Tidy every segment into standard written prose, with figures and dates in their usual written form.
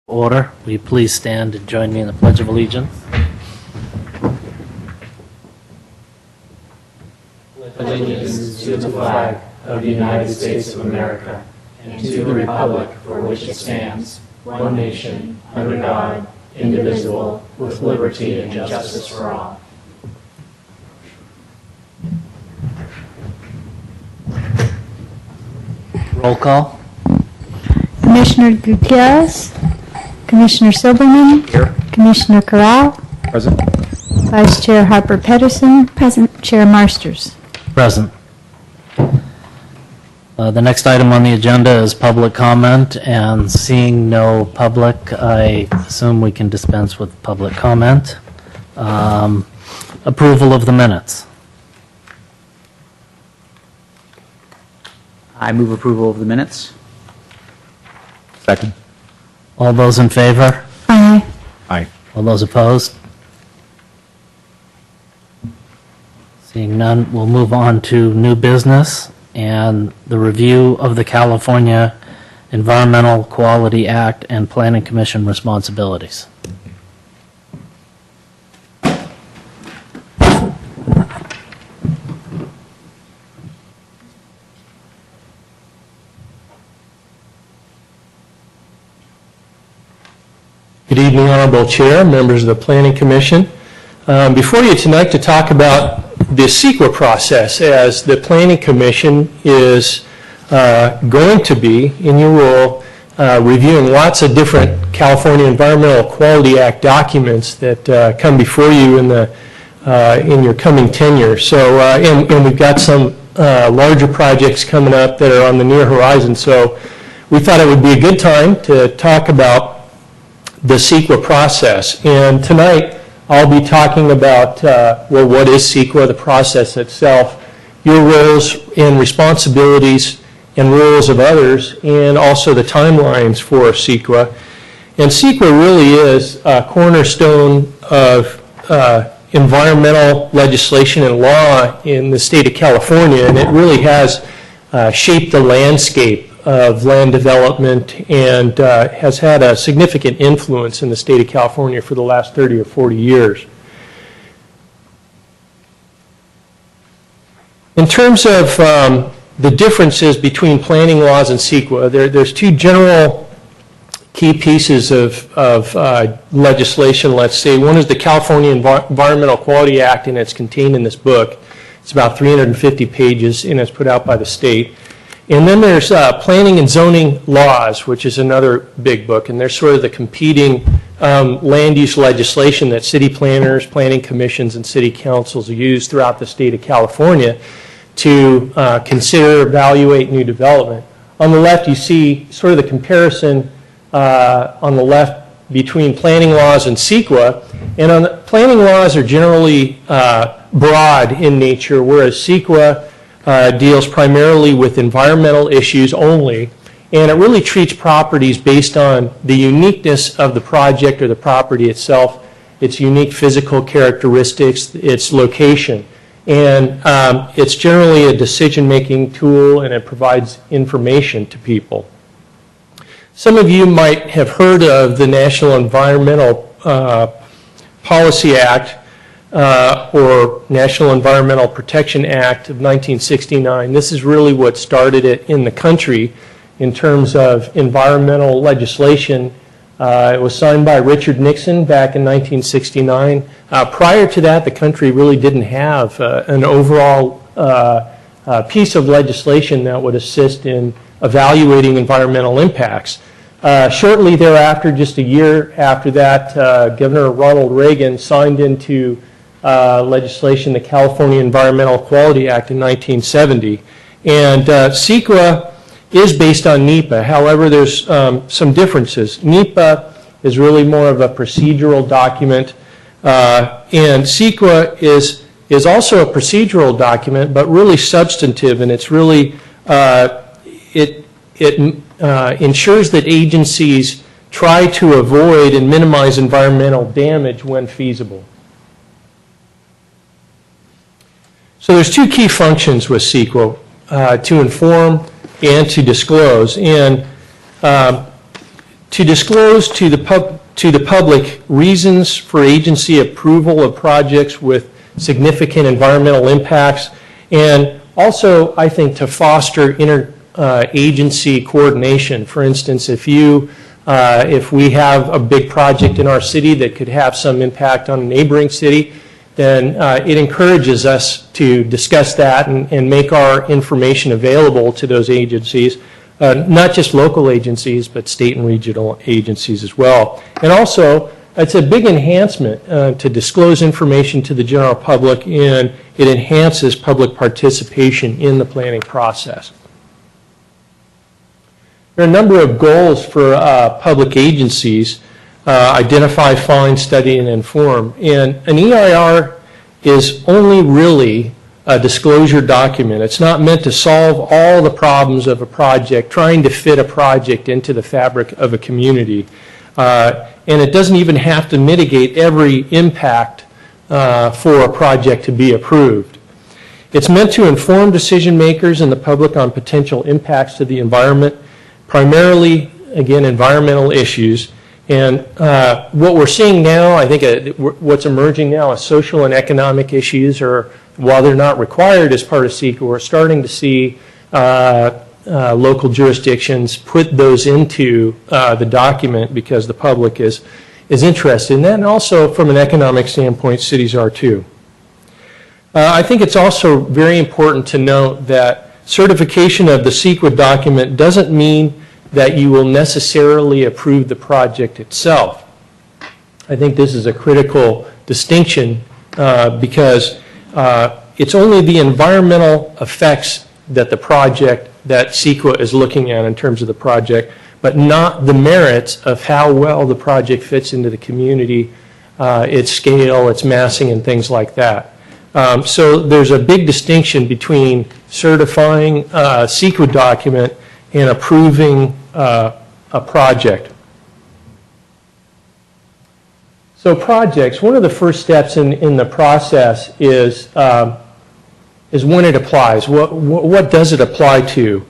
Order. Will you please stand and join me in the Pledge of Allegiance? Allegiance to the flag of the United States of America and to the republic for which it stands, one nation, under God, indivisible, with liberty and justice for all. Roll call. Commissioner Gutierrez, Commissioner Silberman, Here. Commissioner Corral, Present. Vice Chair Harper Pedersen, present, Chair Marsters. Present. The next item on the agenda is public comment, and seeing no public, I assume we can dispense with public comment. Approval of the minutes. I move approval of the minutes. Second. All those in favor? Aye. Aye. All those opposed? Seeing none, we'll move on to new business and the review of the California Environmental Quality Act and Planning Commission responsibilities. Good evening, Honorable Chair, members of the Planning Commission. Before you tonight to talk about the CEQA process, as the Planning Commission is going to be, in your role, reviewing lots of different California Environmental Quality Act documents that come before you in your coming tenure. So, and we've got some larger projects coming up that are on the near horizon. So we thought it would be a good time to talk about the CEQA process. And tonight, I'll be talking about, well, what is CEQA, the process itself, your roles and responsibilities and roles of others, and also the timelines for CEQA. And CEQA really is a cornerstone of environmental legislation and law in the state of California, and it really has shaped the landscape of land development and has had a significant influence in the state of California for the last 30 or 40 years. In terms of the differences between planning laws and CEQA, there's two general key pieces of legislation, let's say. One is the California Environmental Quality Act, and it's contained in this book. It's about 350 pages, and it's put out by the state. And then there's planning and zoning laws, which is another big book, and they're sort of the competing land use legislation that city planners, planning commissions, and city councils use throughout the state of California to consider, evaluate new development. On the left, you see sort of the comparison on the left between planning laws and CEQA. And planning laws are generally broad in nature, whereas CEQA deals primarily with environmental issues only, and it really treats properties based on the uniqueness of the project or the property itself, its unique physical characteristics, its location. And it's generally a decision-making tool, and it provides information to people. Some of you might have heard of the National Environmental Policy Act, or National Environmental Protection Act of 1969. This is really what started it in the country in terms of environmental legislation. It was signed by Richard Nixon back in 1969. Prior to that, the country really didn't have an overall piece of legislation that would assist in evaluating environmental impacts. Shortly thereafter, just a year after that, Governor Ronald Reagan signed into legislation, the California Environmental Quality Act in 1970. And CEQA is based on NEPA. However, there's some differences. NEPA is really more of a procedural document, and CEQA is also a procedural document, but really substantive, and it's really, it ensures that agencies try to avoid and minimize environmental damage when feasible. So there's two key functions with CEQA, to inform and to disclose. And to disclose to the public reasons for agency approval of projects with significant environmental impacts, and also, I think, to foster interagency coordination. For instance, if we have a big project in our city that could have some impact on a neighboring city, then it encourages us to discuss that and make our information available to those agencies, not just local agencies, but state and regional agencies as well. And also, it's a big enhancement to disclose information to the general public, and it enhances public participation in the planning process. There are a number of goals for public agencies: identify, find, study, and inform. And an EIR is only really a disclosure document. It's not meant to solve all the problems of a project, trying to fit a project into the fabric of a community. And it doesn't even have to mitigate every impact for a project to be approved. It's meant to inform decision makers and the public on potential impacts to the environment, primarily, again, environmental issues. And what we're seeing now, I think what's emerging now is social and economic issues, or while they're not required as part of CEQA, we're starting to see local jurisdictions put those into the document because the public is interested in that, and also from an economic standpoint, cities are too. I think it's also very important to note that certification of the CEQA document doesn't mean that you will necessarily approve the project itself. I think this is a critical distinction because it's only the environmental effects that that CEQA is looking at in terms of the project, but not the merits of how well the project fits into the community, its scale, its massing, and things like that. So there's a big distinction between certifying a CEQA document and approving a project. So projects, one of the first steps in the process is when it applies. What does it apply to?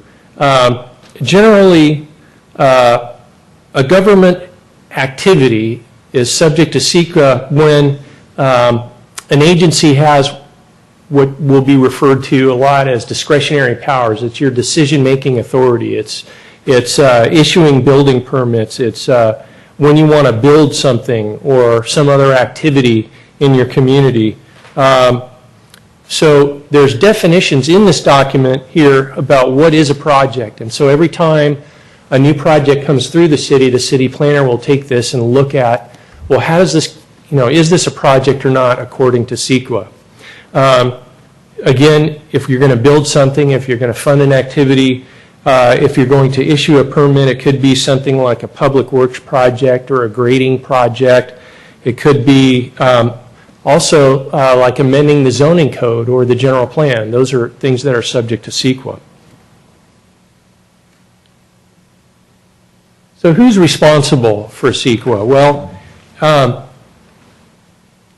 Generally, a government activity is subject to CEQA when an agency has what will be referred to a lot as discretionary powers. It's your decision-making authority. It's issuing building permits. It's when you want to build something or some other activity in your community. So there's definitions in this document here about what is a project. And so every time a new project comes through the city planner will take this and look at, well, how does this, is this a project or not according to CEQA? Again, if you're going to build something, if you're going to fund an activity, if you're going to issue a permit, it could be something like a public works project or a grading project. It could be also like amending the zoning code or the general plan. Those are things that are subject to CEQA. So who's responsible for CEQA? Well,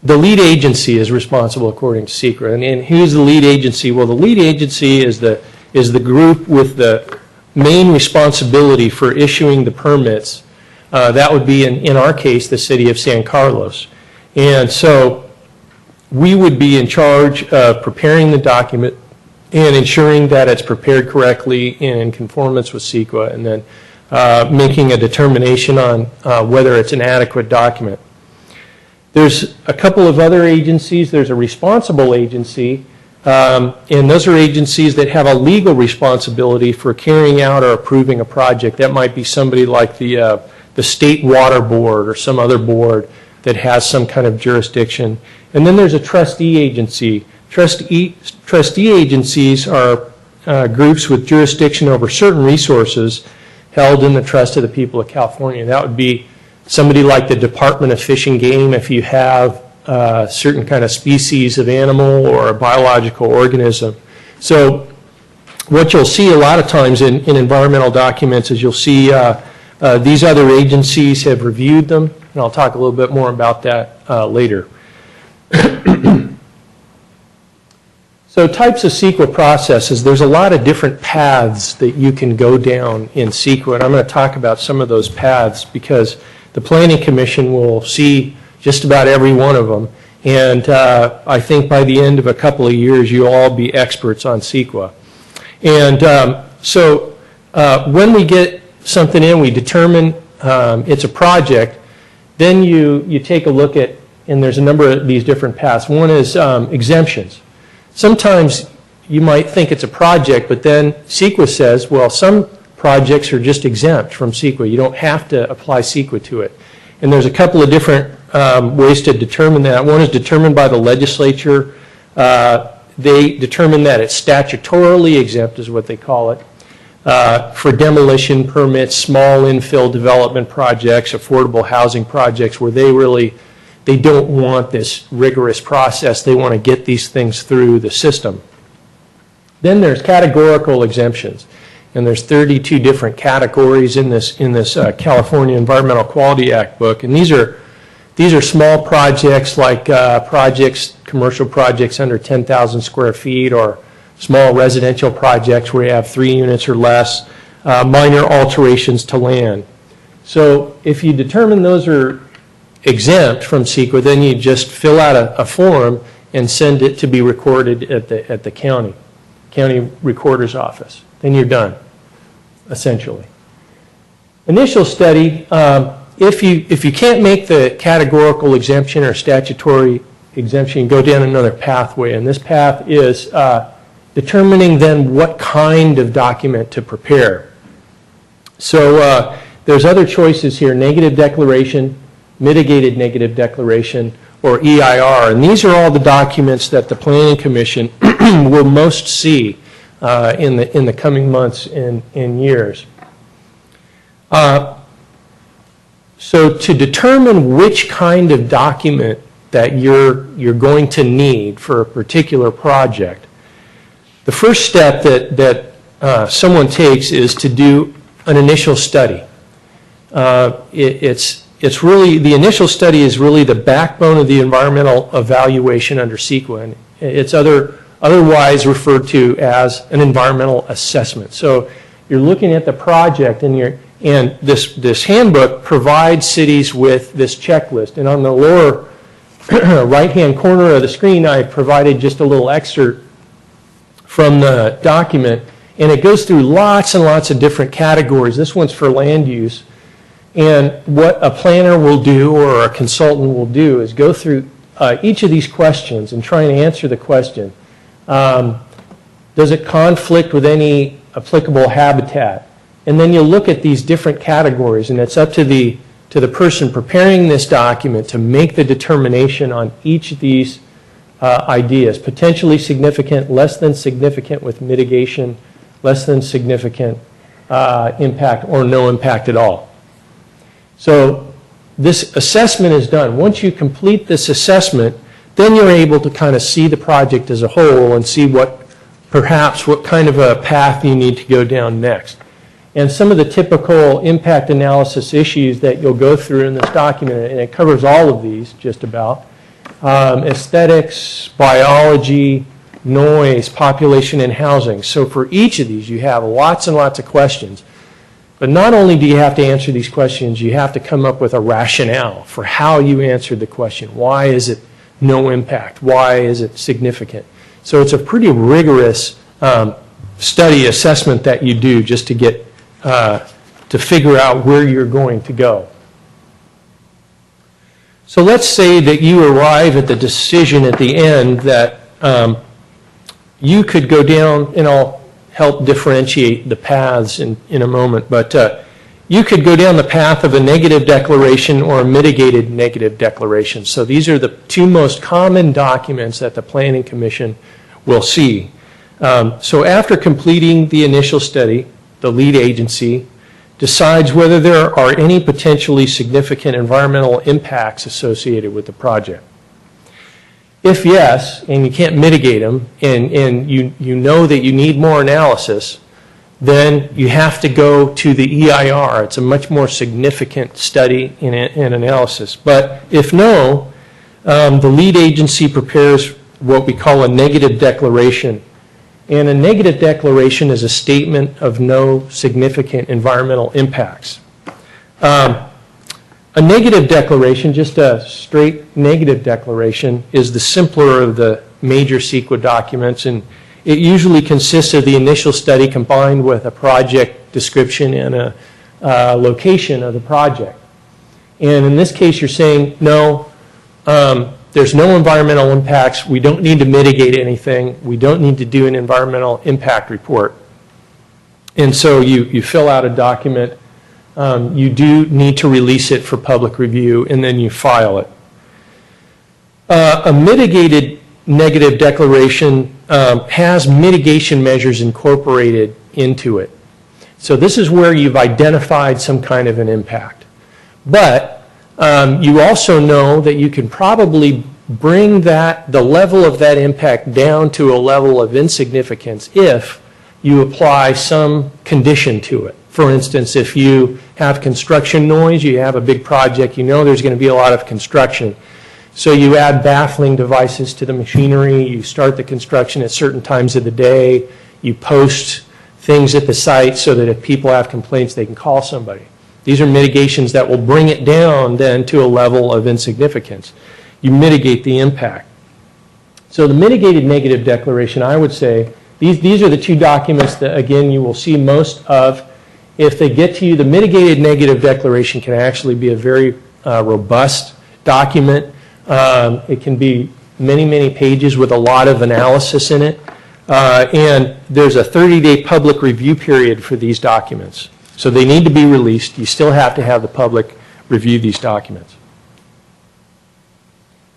the lead agency is responsible according to CEQA. And who's the lead agency? Well, the lead agency is the group with the main responsibility for issuing the permits. That would be, in our case, the city of San Carlos. And so we would be in charge of preparing the document and ensuring that it's prepared correctly in conformance with CEQA, and then making a determination on whether it's an adequate document. There's a couple of other agencies. There's a responsible agency, and those are agencies that have a legal responsibility for carrying out or approving a project. That might be somebody like the State Water Board or some other board that has some kind of jurisdiction. And then there's a trustee agency. Trustee agencies are groups with jurisdiction over certain resources held in the trust of the people of California. That would be somebody like the Department of Fish and Game if you have a certain kind of species of animal or a biological organism. So what you'll see a lot of times in environmental documents is you'll see these other agencies have reviewed them, and I'll talk a little bit more about that later. So So types of CEQA processes, there's a lot of different paths that you can go down in CEQA, and I'm going to talk about some of those paths because the Planning Commission will see just about every one of them, and I think by the end of a couple of years, you'll all be experts on CEQA. And so when we get something in, we determine it's a project, then you take a look at, and there's a number of these different paths. One is exemptions. Sometimes you might think it's a project, but then CEQA says, well, some projects are just exempt from CEQA. You don't have to apply CEQA to it. And there's a couple of different ways to determine that. One is determined by the legislature. They determine that it's statutorily exempt, is what they call it, for demolition permits, small infill development projects, affordable housing projects, where they don't want this rigorous process. They want to get these things through the system. Then there's categorical exemptions, and there's 32 different categories in this California Environmental Quality Act book, and these are small projects like commercial projects under 10,000 square feet, or small residential projects where you have 3 units or less, minor alterations to land. So if you determine those are exempt from CEQA, then you just fill out a form and send it to be recorded at the county recorder's office. Then you're done, essentially. Initial study, if you can't make the categorical exemption or statutory exemption, you go down another pathway, and this path is determining then what kind of document to prepare. So there's other choices here: negative declaration, mitigated negative declaration, or EIR. And these are all the documents that the Planning Commission will most see in the coming months and years. So to determine which kind of document that you're going to need for a particular project, the first step that someone takes is to do an initial study. It's really, the initial study is really the backbone of the environmental evaluation under CEQA, and it's otherwise referred to as an environmental assessment. So you're looking at the project, and this handbook provides cities with this checklist. And on the lower right-hand corner of the screen, I provided just a little excerpt from the document, and it goes through lots and lots of different categories. This one's for land use. And what a planner will do, or a consultant will do, is go through each of these questions and try and answer the question. Does it conflict with any applicable habitat? And then you look at these different categories, and it's up to the person preparing this document to make the determination on each of these ideas. Potentially significant, less than significant with mitigation, less than significant impact, or no impact at all. So this assessment is done. Once you complete this assessment, then you're able to kind of see the project as a whole and see what kind of a path you need to go down next. And some of the typical impact analysis issues that you'll go through in this document, and it covers all of these just about, aesthetics, biology, noise, population, and housing. So for each of these, you have lots and lots of questions. But not only do you have to answer these questions, you have to come up with a rationale for how you answered the question. Why is it no impact? Why is it significant? So it's a pretty rigorous study assessment that you do just to get to figure out where you're going to go. So let's say that you arrive at the decision at the end that you could go down, and I'll help differentiate the paths in a moment, but you could go down the path of a negative declaration or a mitigated negative declaration. So these are the two most common documents that the Planning Commission will see. So after completing the initial study, the lead agency decides whether there are any potentially significant environmental impacts associated with the project. If yes, and you can't mitigate them, and you know that you need more analysis, then you have to go to the EIR. It's a much more significant study and analysis. But if no, the lead agency prepares what we call a negative declaration. And a negative declaration is a statement of no significant environmental impacts. A negative declaration, just a straight negative declaration, is the simpler of the major CEQA documents, and it usually consists of the initial study combined with a project description and a location of the project. And in this case, you're saying, no, there's no environmental impacts, we don't need to mitigate anything, we don't need to do an environmental impact report. And so you fill out a document, you do need to release it for public review, and then you file it. A mitigated negative declaration has mitigation measures incorporated into it. So this is where you've identified some kind of an impact. But you also know that you can probably bring the level of that impact down to a level of insignificance if you apply some condition to it. For instance, if you have construction noise, you have a big project, you know there's going to be a lot of construction. So you add baffling devices to the machinery, you start the construction at certain times of the day, you post things at the site so that if people have complaints, they can call somebody. These are mitigations that will bring it down then to a level of insignificance. You mitigate the impact. So the mitigated negative declaration, I would say, these are the two documents that, again, you will see most of. If they get to you, the mitigated negative declaration can actually be a very robust document. It can be many, many pages with a lot of analysis in it. And there's a 30-day public review period for these documents. So they need to be released. You still have to have the public review these documents.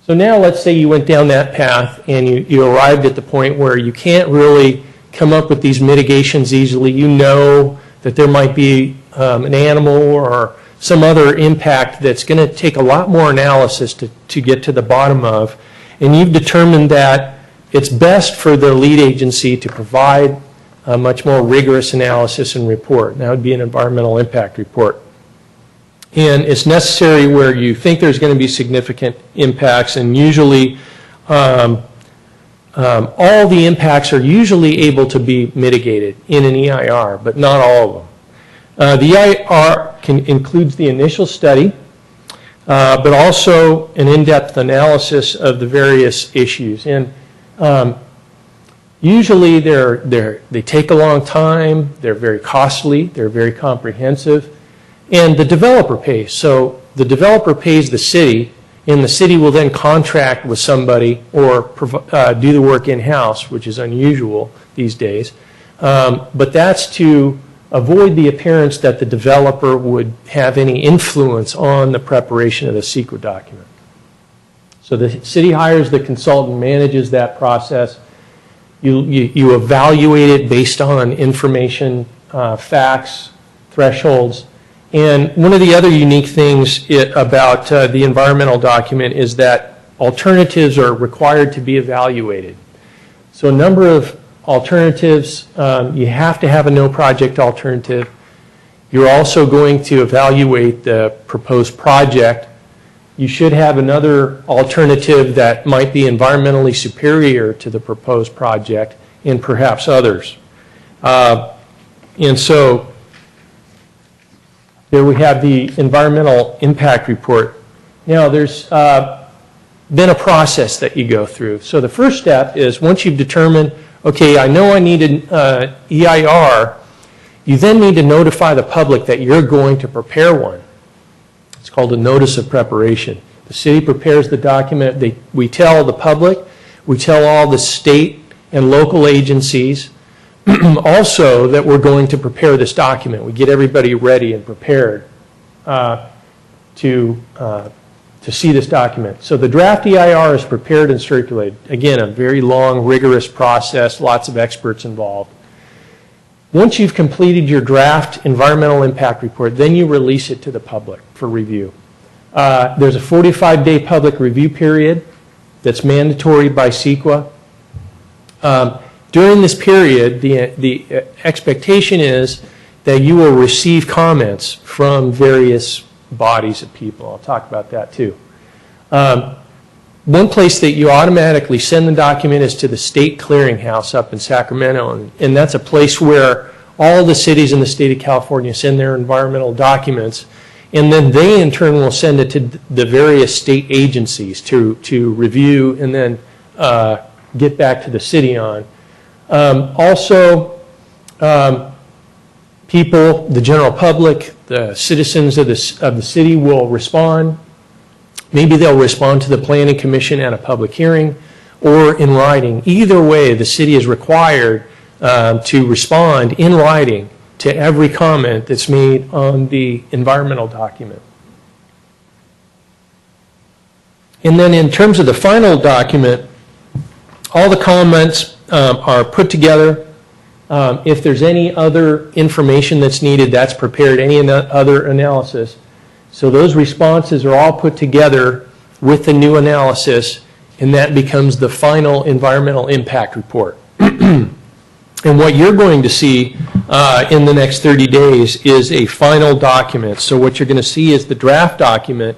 So now let's say you went down that path and you arrived at the point where you can't really come up with these mitigations easily. You know that there might be an animal or some other impact that's going to take a lot more analysis to get to the bottom of. And you've determined that it's best for the lead agency to provide a much more rigorous analysis and report. That would be an environmental impact report. And it's necessary where you think there's going to be significant impacts, and usually all the impacts are usually able to be mitigated in an EIR, but not all of them. The EIR includes the initial study, but also an in-depth analysis of the various issues. And usually they take a long time, they're very costly, they're very comprehensive, and the developer pays. So the developer pays the city, and the city will then contract with somebody or do the work in-house, which is unusual these days. But that's to avoid the appearance that the developer would have any influence on the preparation of the CEQA document. So the city hires the consultant, manages that process. You evaluate it based on information, facts, thresholds. And one of the other unique things about the environmental document is that alternatives are required to be evaluated. So a number of alternatives, you have to have a no project alternative. You're also going to evaluate the proposed project. You should have another alternative that might be environmentally superior to the proposed project, and perhaps others. And so there we have the environmental impact report. Now there's been a process that you go through. So the first step is once you've determined, okay, I know I need an EIR, you then need to notify the public that you're going to prepare one. It's called a notice of preparation. The city prepares the document. We tell the public, we tell all the state and local agencies also that we're going to prepare this document. We get everybody ready and prepared to see this document. So the draft EIR is prepared and circulated. Again, a very long, rigorous process, lots of experts involved. Once you've completed your draft environmental impact report, then you release it to the public for review. There's a 45-day public review period that's mandatory by CEQA. During this period, the expectation is that you will receive comments from various bodies of people. I'll talk about that too. one place that you automatically send the document is to the state clearinghouse up in Sacramento, and that's a place where all the cities in the state of California send their environmental documents, and then they in turn will send it to the various state agencies to review and then get back to the city on. Also, people, the general public, the citizens of the city will respond. Maybe they'll respond to the Planning Commission at a public hearing or in writing. Either way, the city is required to respond in writing to every comment that's made on the environmental document. And then in terms of the final document, all the comments are put together. If there's any other information that's needed, that's prepared, any other analysis. So those responses are all put together with the new analysis, and that becomes the final environmental impact report. And what you're going to see in the next 30 days is a final document. So what you're going to see is the draft document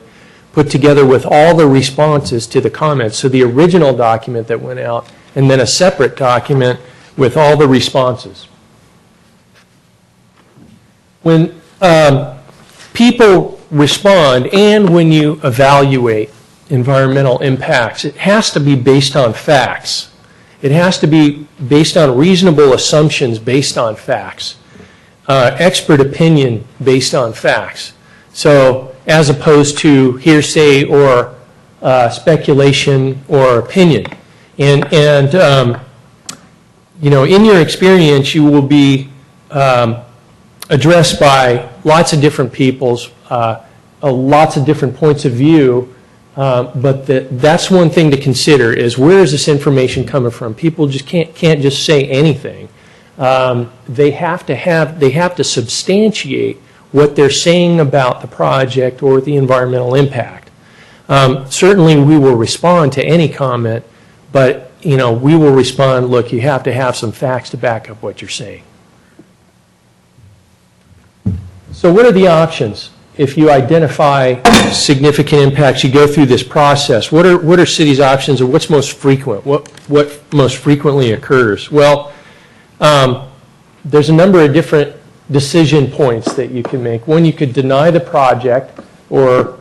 put together with all the responses to the comments. So the original document that went out, and then a separate document with all the responses. When people respond and when you evaluate environmental impacts, it has to be based on facts. It has to be based on reasonable assumptions based on facts, expert opinion based on facts. So as opposed to hearsay or speculation or opinion. And you know, in your experience, you will be addressed by lots of different peoples, lots of different points of view, but that's one thing to consider is where is this information coming from? People just can't just say anything. They have to substantiate what they're saying about the project or the environmental impact. Certainly we will respond to any comment, but you know, we will respond, look, you have to have some facts to back up what you're saying. So what are the options? If you identify significant impacts, you go through this process. What are cities' options, or what's most frequent? What most frequently occurs? Well, there's a number of different decision points that you can make. One, you could deny the project or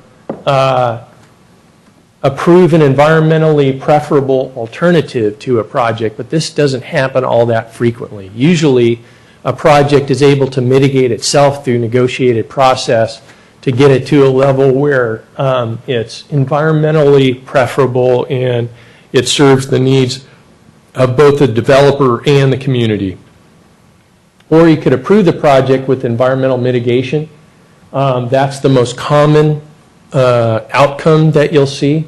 approve an environmentally preferable alternative to a project, but this doesn't happen all that frequently. Usually, a project is able to mitigate itself through negotiated process to get it to a level where it's environmentally preferable and it serves the needs of both the developer and the community. Or you could approve the project with environmental mitigation. That's the most common outcome that you'll see.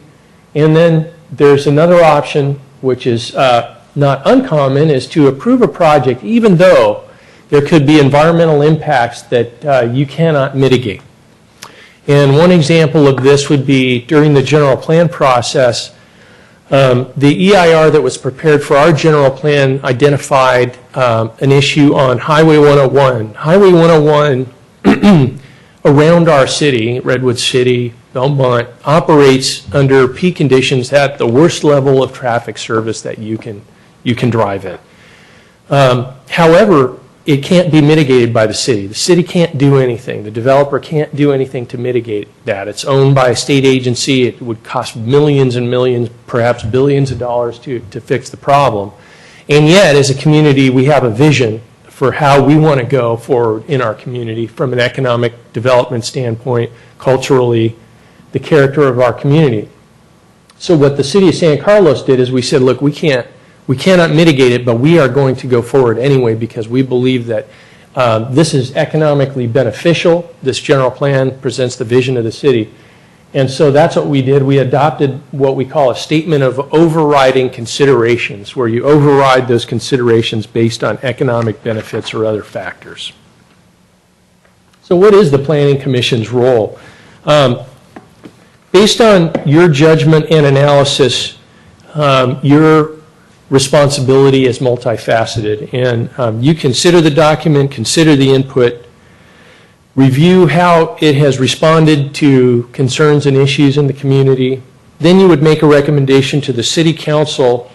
And then there's another option, which is not uncommon, is to approve a project even though there could be environmental impacts that you cannot mitigate. And one example of this would be during the general plan process, the EIR that was prepared for our general plan identified an issue on Highway 101. Highway 101 around our city, Redwood City, Belmont, operates under peak conditions at the worst level of traffic service that you can drive in. However, it can't be mitigated by the city. The city can't do anything. The developer can't do anything to mitigate that. It's owned by a state agency. It would cost millions and millions, perhaps billions of dollars to fix the problem. And yet, as a community, we have a vision for how we want to go forward in our community from an economic development standpoint, culturally, the character of our community. So what the city of San Carlos did is we said, look, we cannot mitigate it, but we are going to go forward anyway because we believe that this is economically beneficial. This general plan presents the vision of the city. And so that's what we did. We adopted what we call a statement of overriding considerations, where you override those considerations based on economic benefits or other factors. So what is the Planning Commission's role? Based on your judgment and analysis, your responsibility is multifaceted, and you consider the document, consider the input, review how it has responded to concerns and issues in the community, then you would make a recommendation to the city council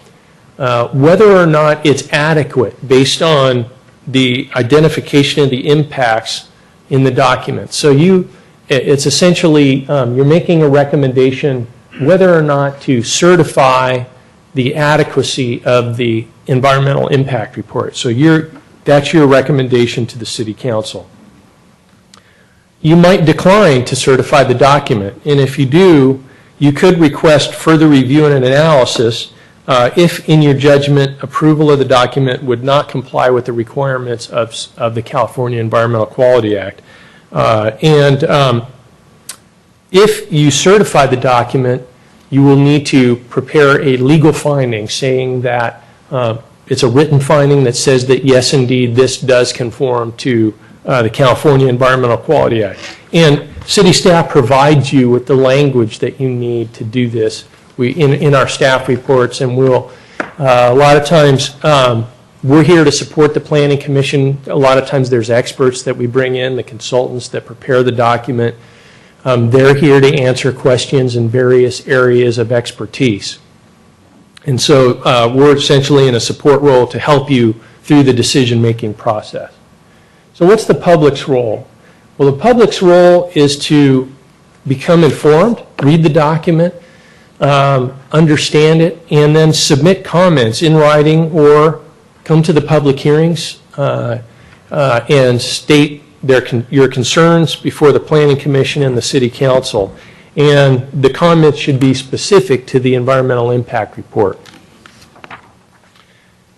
whether or not it's adequate based on the identification of the impacts in the document. So it's essentially, you're making a recommendation whether or not to certify the adequacy of the environmental impact report. So that's your recommendation to the city council. You might decline to certify the document, and if you do, you could request further review and analysis if, in your judgment, approval of the document would not comply with the requirements of the California Environmental Quality Act. If you certify the document, you will need to prepare a legal finding saying that it's a written finding that says that, yes, indeed, this does conform to the California Environmental Quality Act. And city staff provides you with the language that you need to do this in our staff reports, and we'll, a lot of times, we're here to support the Planning Commission. A lot of times there's experts that we bring in, the consultants that prepare the document. They're here to answer questions in various areas of expertise. And so we're essentially in a support role to help you through the decision-making process. So what's the public's role? Well, the public's role is to become informed, read the document, understand it, and then submit comments in writing or come to the public hearings and state your concerns before the Planning Commission and the City Council. And the comments should be specific to the environmental impact report.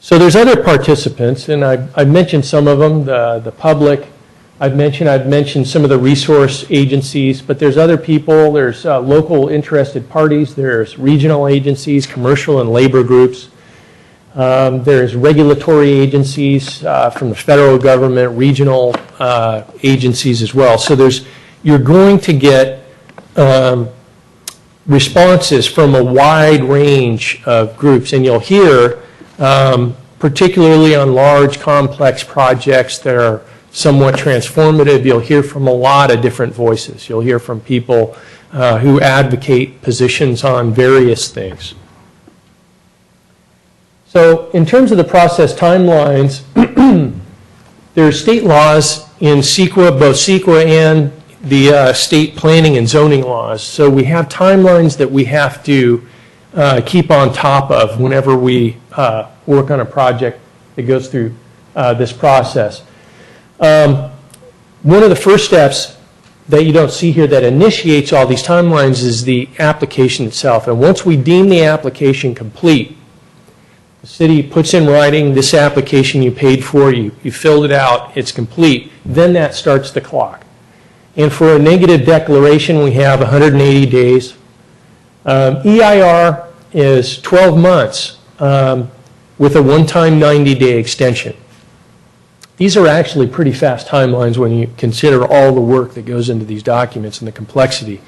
So there's other participants, and I've mentioned some of them, the public. I've mentioned some of the resource agencies, but there's other people. There's local interested parties. There's regional agencies, commercial and labor groups. There's regulatory agencies from the federal government, regional agencies as well. So you're going to get responses from a wide range of groups, and you'll hear, particularly on large, complex projects that are somewhat transformative, you'll hear from a lot of different voices. You'll hear from people who advocate positions on various things. So in terms of the process timelines, there are state laws in CEQA, both CEQA and the state planning and zoning laws. So we have timelines that we have to keep on top of whenever we work on a project that goes through this process. One of the first steps that you don't see here that initiates all these timelines is the application itself. And once we deem the application complete, the city puts in writing this application you paid for, you filled it out, it's complete, then that starts the clock. And for a negative declaration, we have 180 days. EIR is 12 months with a one-time 90-day extension. These are actually pretty fast timelines when you consider all the work that goes into these documents and the complexity.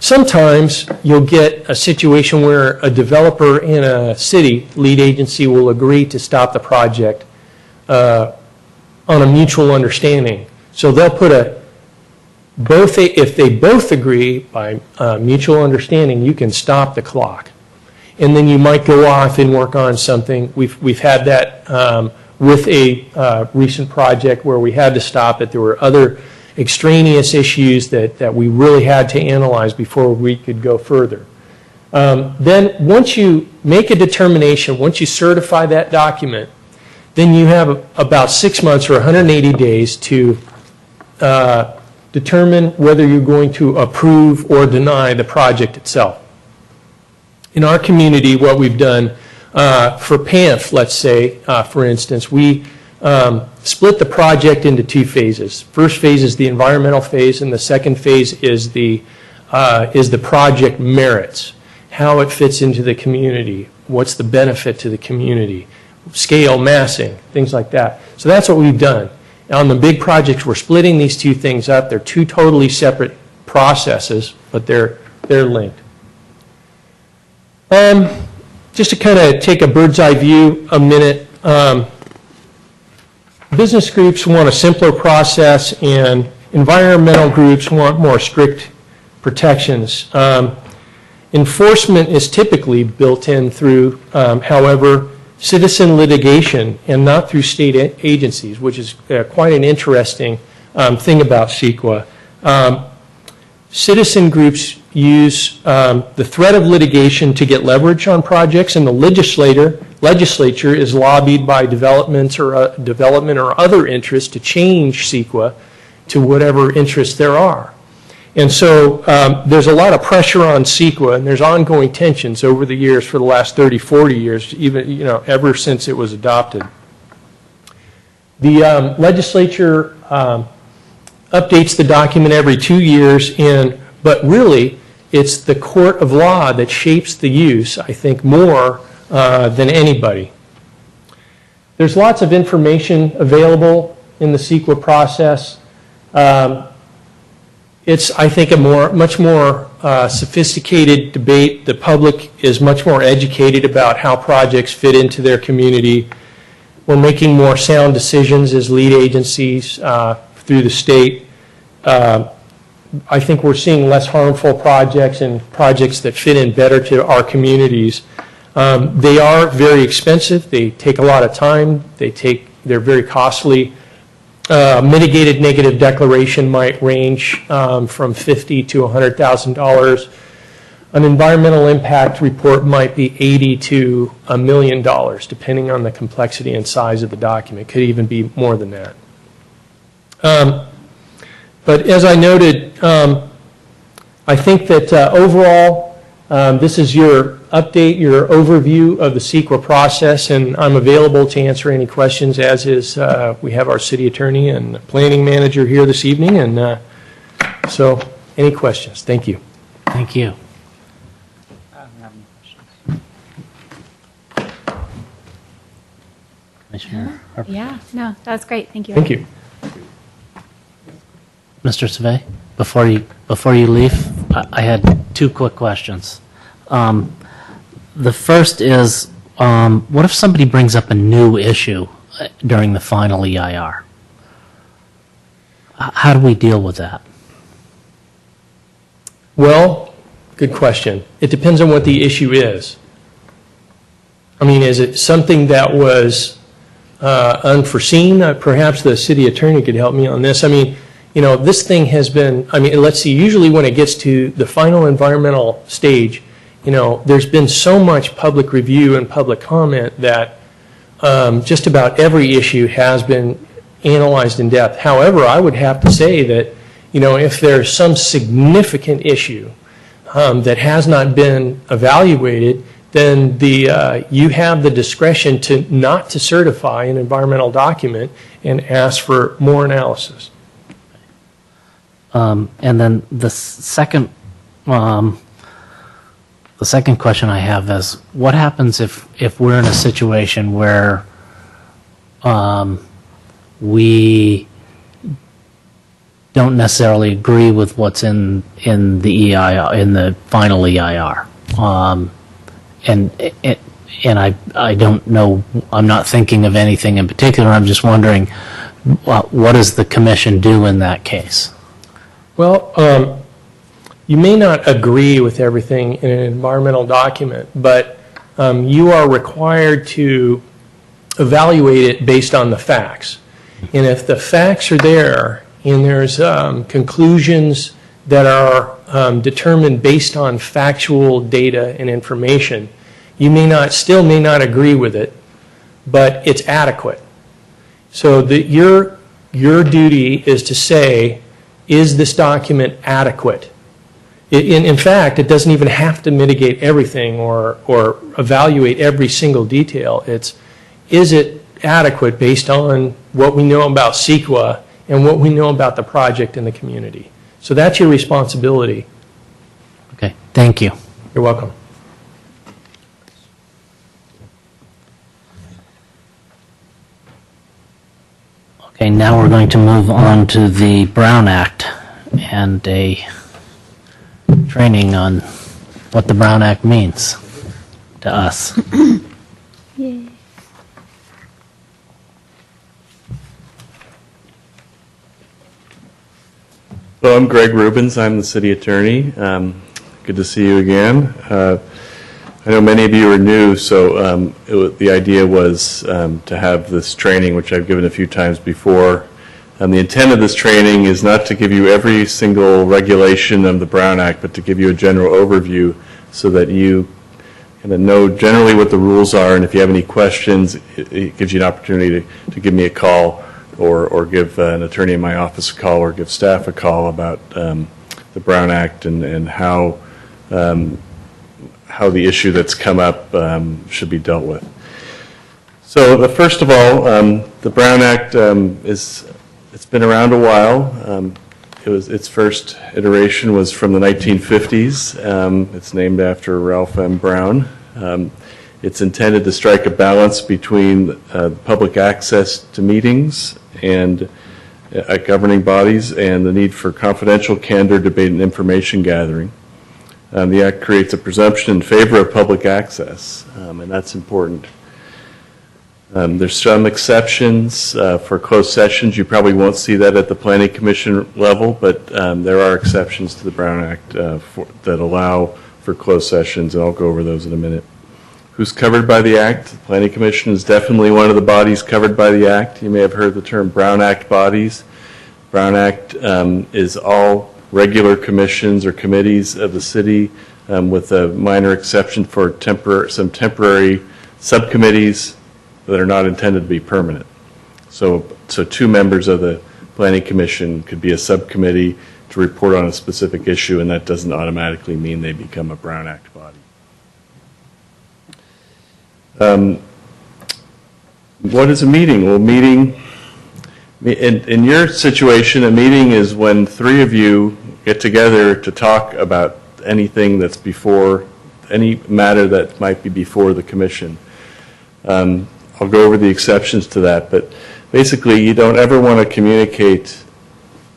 Sometimes you'll get a situation where a developer in a city, lead agency, will agree to stop the project on a mutual understanding. So they'll put if they both agree by mutual understanding, you can stop the clock. And then you might go off and work on something. We've had that with a recent project where we had to stop it. There were other extraneous issues that we really had to analyze before we could go further. Then once you make a determination, once you certify that document, then you have about 6 months or 180 days to determine whether you're going to approve or deny the project itself. In our community, what we've done for PANF, let's say, for instance, we split the project into two phases. First phase is the environmental phase, and the second phase is the project merits, how it fits into the community, what's the benefit to the community, scale, massing, things like that. So that's what we've done. On the big projects, we're splitting these two things up. They're two totally separate processes, but they're linked. Just to kind of take a bird's eye view a minute, business groups want a simpler process and environmental groups want more strict protections. Enforcement is typically built in through, however, citizen litigation and not through state agencies, which is quite an interesting thing about CEQA. Citizen groups use the threat of litigation to get leverage on projects, and the legislature is lobbied by development or other interests to change CEQA to whatever interests there are. And so there's a lot of pressure on CEQA, and there's ongoing tensions over the years for the last 30, 40 years, even ever since it was adopted. The legislature updates the document every 2 years, but really it's the court of law that shapes the use, I think, more than anybody. There's lots of information available in the CEQA process. It's, I think, a much more sophisticated debate. The public is much more educated about how projects fit into their community. We're making more sound decisions as lead agencies through the state. I think we're seeing less harmful projects and projects that fit in better to our communities. They are very expensive. They take a lot of time. They're very costly. Mitigated negative declaration might range from $50,000 to $100,000. An environmental impact report might be $80,000 to $1 million, depending on the complexity and size of the document. It could even be more than that. But as I noted, I think that overall, this is your update, your overview of the CEQA process, and I'm available to answer any questions, as is, we have our city attorney and planning manager here this evening, and so any questions? Thank you. Thank you. I don't have any questions. Commissioner Harper. Yeah, no, that was great. Thank you. Thank you. Mr. Savay, before you leave, I had 2 quick questions. The first is, what if somebody brings up a new issue during the final EIR? How do we deal with that? Well, good question. It depends on what the issue is. I mean, is it something that was unforeseen? Perhaps the city attorney could help me on this. I mean, this thing has been, let's see, usually when it gets to the final environmental stage, there's been so much public review and public comment that just about every issue has been analyzed in depth. However, I would have to say that, if there's some significant issue that has not been evaluated, then you have the discretion not to certify an environmental document and ask for more analysis. And then the second question I have is, what happens if we're in a situation where we don't necessarily agree with what's in the EIR, in the final EIR, and I don't know, I'm not thinking of anything in particular. I'm just wondering, what does the commission do in that case? Well, you may not agree with everything in an environmental document, but you are required to evaluate it based on the facts. And if the facts are there and there's conclusions that are determined based on factual data and information, you still may not agree with it, but it's adequate. So your duty is to say, is this document adequate? In fact, it doesn't even have to mitigate everything or evaluate every single detail. Is it adequate based on what we know about CEQA and what we know about the project and the community? So that's your responsibility. Okay, thank you. You're welcome. Okay, now we're going to move on to the Brown Act and a training on what the Brown Act means to us. Yay. So I'm Greg Rubens. I'm the city attorney. Good to see you again. I know many of you are new, so the idea was to have this training, which I've given a few times before. The intent of this training is not to give you every single regulation of the Brown Act, but to give you a general overview so that you kind of know generally what the rules are, and if you have any questions, it gives you an opportunity to give me a call or give an attorney in my office a call or give staff a call about the Brown Act and how the issue that's come up should be dealt with. So first of all, the Brown Act it's been around a while. Its first iteration was from the 1950s. It's named after Ralph M. Brown. It's intended to strike a balance between public access to meetings and governing bodies and the need for confidential candor, debate, and information gathering. The Act creates a presumption in favor of public access, and that's important. There's some exceptions for closed sessions. You probably won't see that at the Planning Commission level, but there are exceptions to the Brown Act that allow for closed sessions, and I'll go over those in a minute. Who's covered by the Act? The Planning Commission is definitely one of the bodies covered by the Act. You may have heard the term Brown Act bodies. Brown Act is all regular commissions or committees of the city with a minor exception for some temporary subcommittees that are not intended to be permanent. So two members of the Planning Commission could be a subcommittee to report on a specific issue, and that doesn't automatically mean they become a Brown Act body. What is a meeting? Well, in your situation, a meeting is when three of you get together to talk about anything that's before, any matter that might be before the commission. I'll go over the exceptions to that, but basically you don't ever want to communicate,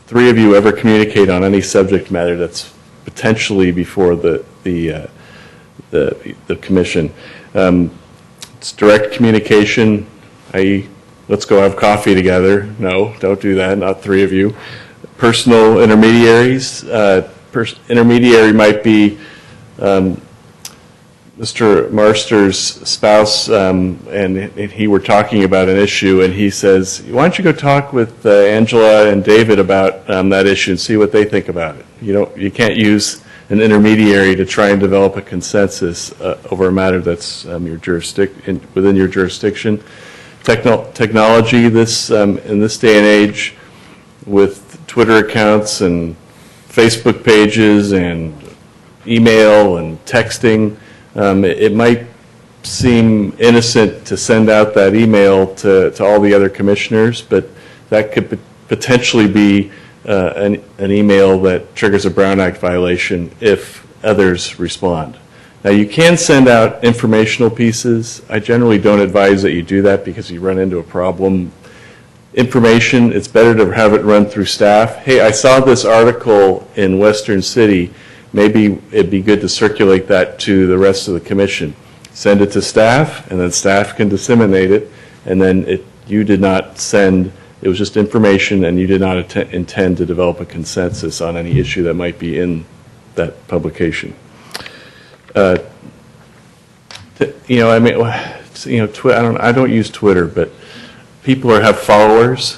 three of you ever communicate on any subject matter that's potentially before the commission. It's direct communication, i.e., let's go have coffee together. No, don't do that, not three of you. Personal intermediaries. Intermediary might be Mr. Marster's spouse, and he were talking about an issue, and he says, why don't you go talk with Angela and David about that issue and see what they think about it. You can't use an intermediary to try and develop a consensus over a matter that's within your jurisdiction. Technology, in this day and age, with Twitter accounts and Facebook pages and email and texting, it might seem innocent to send out that email to all the other commissioners, but that could potentially be an email that triggers a Brown Act violation if others respond. Now, you can send out informational pieces. I generally don't advise that you do that because you run into a problem. Information, it's better to have it run through staff. Hey, I saw this article in Western City. Maybe it'd be good to circulate that to the rest of the commission. Send it to staff, and then staff can disseminate it, and then you did not send, it was just information, and you did not intend to develop a consensus on any issue that might be in that publication. I don't use Twitter, but people have followers,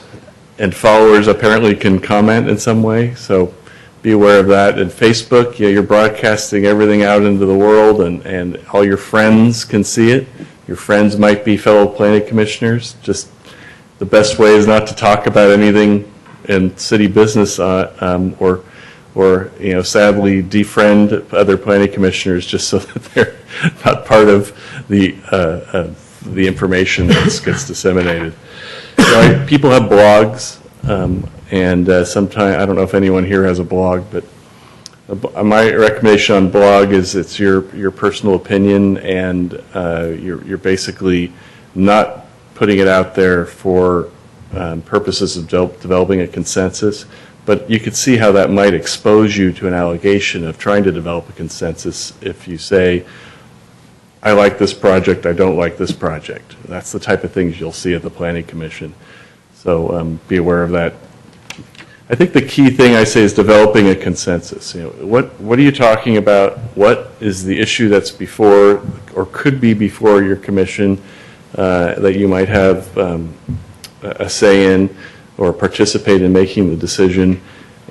and followers apparently can comment in some way, so be aware of that. And Facebook, you're broadcasting everything out into the world, and all your friends can see it. Your friends might be fellow planning commissioners. Just the best way is not to talk about anything in city business, or sadly defriend other planning commissioners just so that they're not part of the information that gets disseminated. People have blogs. And sometimes, I don't know if anyone here has a blog, but my recommendation on blog is it's your personal opinion, and you're basically not putting it out there for purposes of developing a consensus. But you could see how that might expose you to an allegation of trying to develop a consensus if you say, I like this project, I don't like this project. That's the type of things you'll see at the Planning Commission. So be aware of that. I think the key thing I say is developing a consensus. You know, what are you talking about? What is the issue that's before or could be before your commission that you might have a say in or participate in making the decision?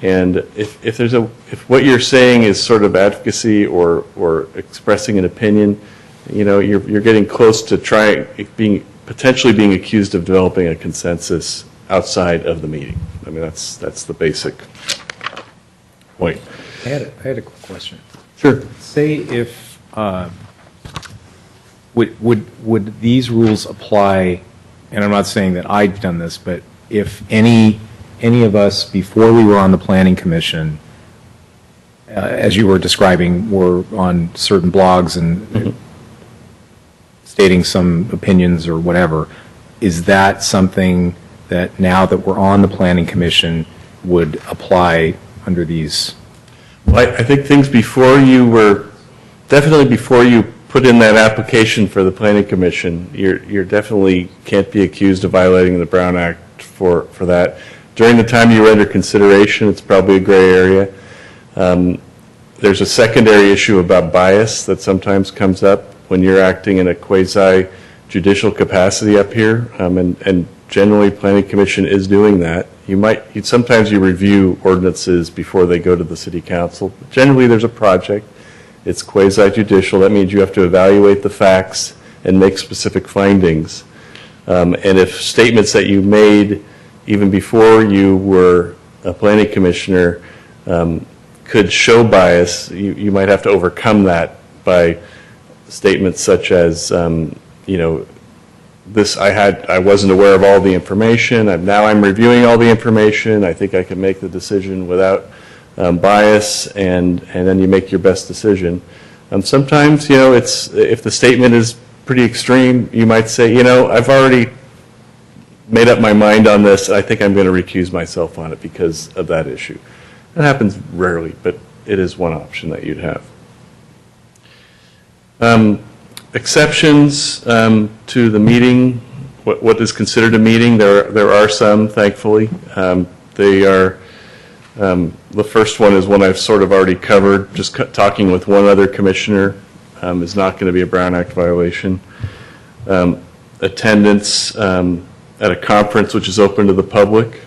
And if what you're saying is sort of advocacy or expressing an opinion, you know, you're getting close to potentially being accused of developing a consensus outside of the meeting. I mean, that's the basic point. I had a quick question. Sure. Say if, would these rules apply, and I'm not saying that I've done this, but if any of us, before we were on the Planning Commission, as you were describing, were on certain blogs and stating some opinions or whatever, is that something that now that we're on the Planning Commission would apply under these? Well, I think things definitely before you put in that application for the Planning Commission, you're definitely can't be accused of violating the Brown Act for that. During the time you were under consideration, it's probably a gray area. There's a secondary issue about bias that sometimes comes up when you're acting in a quasi-judicial capacity up here, and generally Planning Commission is doing that. Sometimes you review ordinances before they go to the City Council. Generally, there's a project. It's quasi-judicial. That means you have to evaluate the facts and make specific findings. And if statements that you made even before you were a planning commissioner could show bias, you might have to overcome that by statements such as, I wasn't aware of all the information. Now I'm reviewing all the information. I think I can make the decision without bias, and then you make your best decision. Sometimes, if the statement is pretty extreme, you might say, I've already made up my mind on this. I think I'm going to recuse myself on it because of that issue. That happens rarely, but it is one option that you'd have. Exceptions to the meeting, what is considered a meeting, there are some, thankfully. They are, the first one is one I've sort of already covered. Just talking with one other commissioner is not going to be a Brown Act violation. Attendance at a conference which is open to the public.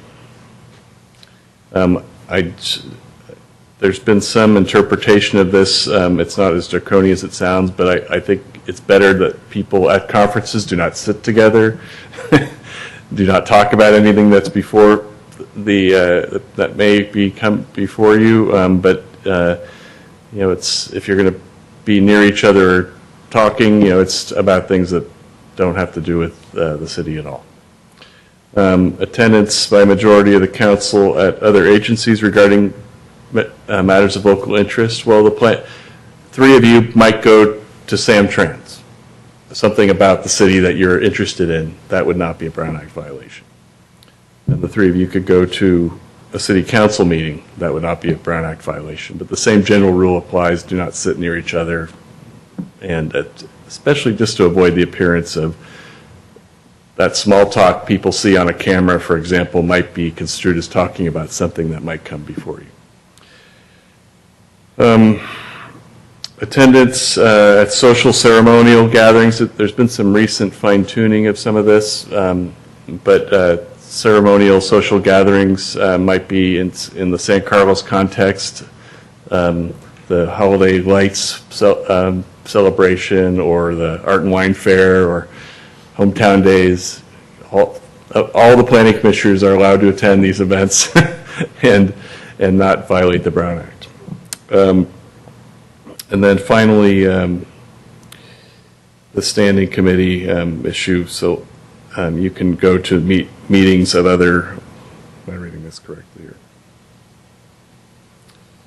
There's been some interpretation of this. It's not as draconian as it sounds, but I think it's better that people at conferences do not sit together, do not talk about anything that's before that may come before you. But if you're going to be near each other talking, it's about things that don't have to do with the city at all. Attendance by majority of the council at other agencies regarding matters of local interest. Well, three of you might go to Samtrans, something about the city that you're interested in. That would not be a Brown Act violation. And the three of you could go to a city council meeting. That would not be a Brown Act violation. But the same general rule applies. Do not sit near each other, and especially just to avoid the appearance of that small talk people see on a camera, for example, might be construed as talking about something that might come before you. Attendance at social ceremonial gatherings. There's been some recent fine-tuning of some of this, but ceremonial social gatherings might be in the San Carlos context, the holiday lights celebration, or the Art and Wine Fair, or Hometown Days. All the planning commissioners are allowed to attend these events and not violate the Brown Act. And then finally, the standing committee issue. So you can go to meetings of other, am I reading this correctly here?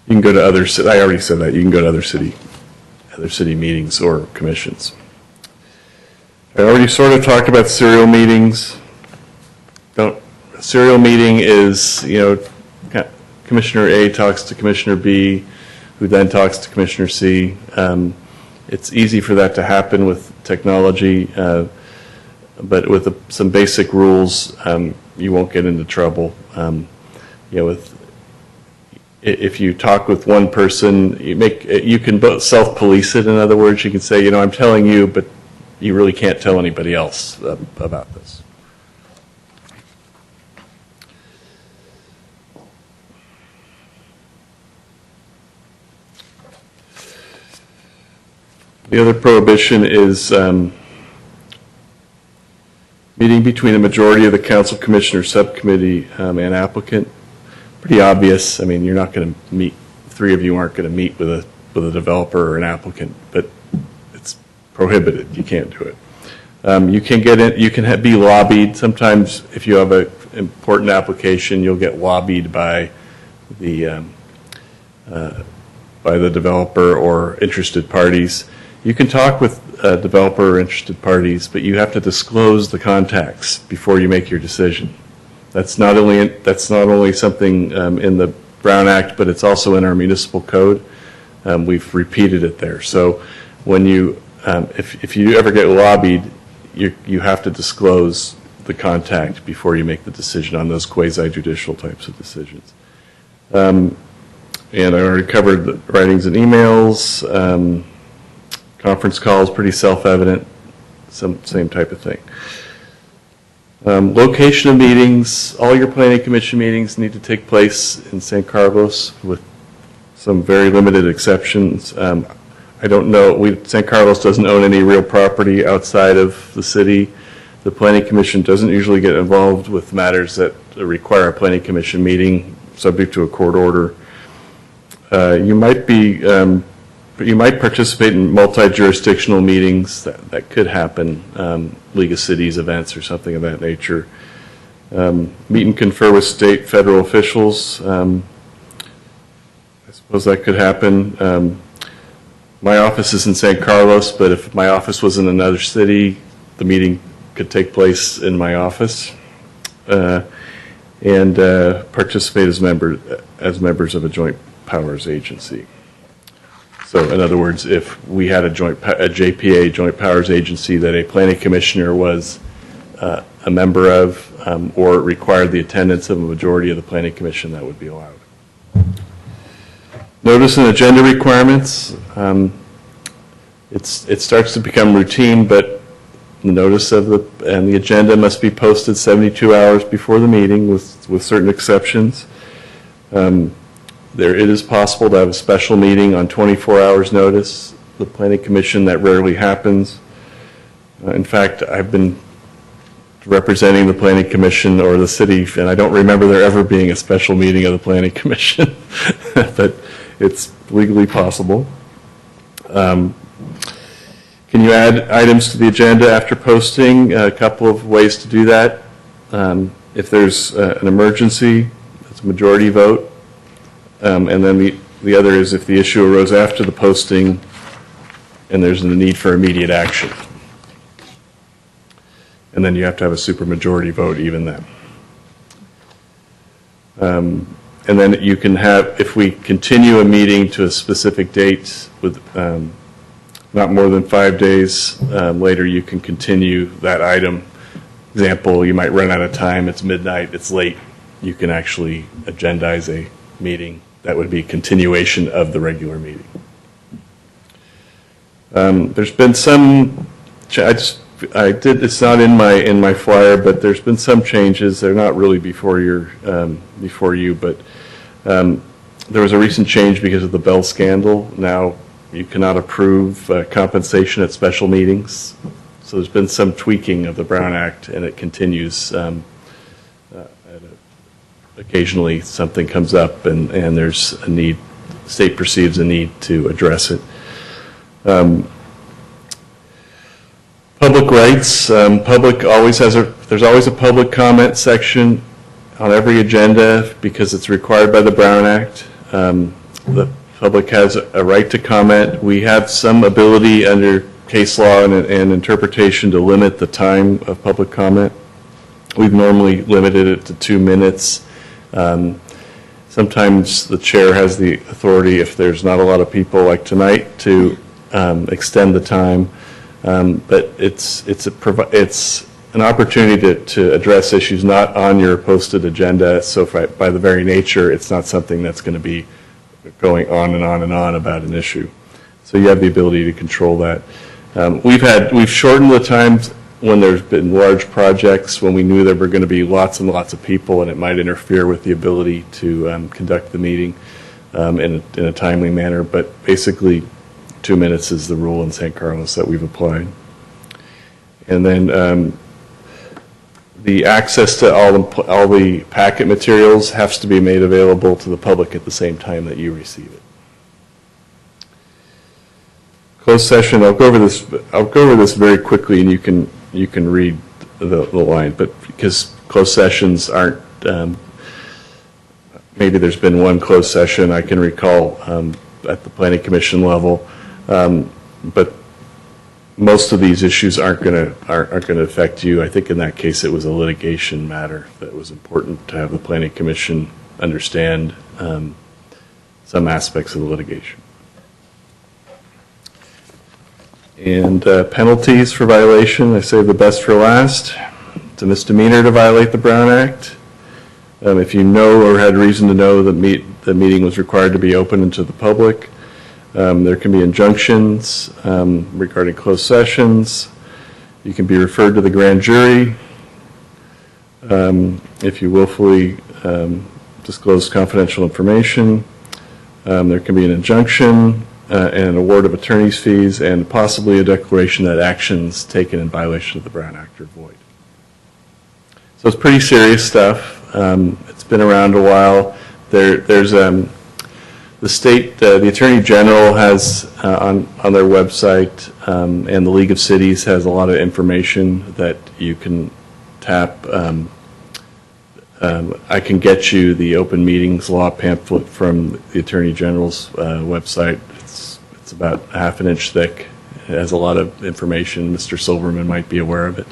You can go to other, I already said that, you can go to other city meetings or commissions. I already sort of talked about serial meetings. Serial meeting is, Commissioner A talks to Commissioner B, who then talks to Commissioner C. It's easy for that to happen with technology, but with some basic rules, you won't get into trouble. if you talk with one person, you can both self-police it. In other words, you can say, I'm telling you, but you really can't tell anybody else about this. The other prohibition is meeting between a majority of the council, commission, or subcommittee and applicant. Pretty obvious. I mean, you're not going to meet, three of you aren't going to meet with a developer or an applicant, but it's prohibited. You can't do it. You can get in, you can be lobbied. Sometimes if you have an important application, you'll get lobbied by the developer or interested parties. You can talk with developer or interested parties, but you have to disclose the contacts before you make your decision. That's not only something in the Brown Act, but it's also in our municipal code. We've repeated it there. So when you, if you ever get lobbied, you have to disclose the contact before you make the decision on those quasi-judicial types of decisions. And I already covered the writings and emails. Conference calls, pretty self-evident, same type of thing. Location of meetings, all your planning commission meetings need to take place in San Carlos with some very limited exceptions. I don't know, San Carlos doesn't own any real property outside of the city. The planning commission doesn't usually get involved with matters that require a planning commission meeting subject to a court order. You might participate in multi-jurisdictional meetings. That could happen, League of Cities events or something of that nature. Meet and confer with state, federal officials. I suppose that could happen. My office is in San Carlos, but if my office was in another city, the meeting could take place in my office. And participate as members of a joint powers agency. So in other words, if we had a JPA, Joint Powers Agency, that a planning commissioner was a member of or required the attendance of a majority of the planning commission, that would be allowed. Notice and agenda requirements. It starts to become routine, but the notice and the agenda must be posted 72 hours before the meeting with certain exceptions. It is possible to have a special meeting on 24 hours notice. The planning commission, that rarely happens. In fact, I've been representing the planning commission or the city, and I don't remember there ever being a special meeting of the planning commission, but it's legally possible. Can you add items to the agenda after posting? A couple of ways to do that. If there's an emergency, it's a majority vote. And then the other is if the issue arose after the posting and there's a need for immediate action. And then you have to have a supermajority vote even then. And then you can have, if we continue a meeting to a specific date with not more than 5 days later, you can continue that item. Example, you might run out of time, it's midnight, it's late. You can actually agendize a meeting. That would be continuation of the regular meeting. There's been some, it's not in my flyer, but there's been some changes. They're not really before you, but there was a recent change because of the Bell scandal. Now you cannot approve compensation at special meetings. So there's been some tweaking of the Brown Act, and it continues. Occasionally something comes up and there's a need, state perceives a need to address it. Public rights, there's always a public comment section on every agenda because it's required by the Brown Act. The public has a right to comment. We have some ability under case law and interpretation to limit the time of public comment. We've normally limited it to 2 minutes. Sometimes the chair has the authority, if there's not a lot of people like tonight, to extend the time. But it's an opportunity to address issues not on your posted agenda, so by the very nature, it's not something that's going to be going on and on and on about an issue. So you have the ability to control that. We've shortened the times when there's been large projects, when we knew there were going to be lots and lots of people, and it might interfere with the ability to conduct the meeting in a timely manner. But basically, 2 minutes is the rule in San Carlos that we've applied. And then the access to all the packet materials has to be made available to the public at the same time that you receive it. Closed session, I'll go over this very quickly, and you can read the line, but because closed sessions aren't, maybe there's been one closed session I can recall at the Planning Commission level, but most of these issues aren't going to affect you. I think in that case it was a litigation matter that was important to have the Planning Commission understand some aspects of the litigation. And penalties for violation, I saved the best for last. It's a misdemeanor to violate the Brown Act. If you know or had reason to know that the meeting was required to be open to the public, there can be injunctions regarding closed sessions. You can be referred to the grand jury if you willfully disclose confidential information. There can be an injunction and an award of attorney's fees, and possibly a declaration that actions taken in violation of the Brown Act are void. So it's pretty serious stuff. It's been around a while. There's the state, the Attorney General has on their website, and the League of Cities has a lot of information that you can tap. I can get you the open meetings law pamphlet from the Attorney General's website. It's about a half an inch thick. It has a lot of information. Mr. Silverman might be aware of it.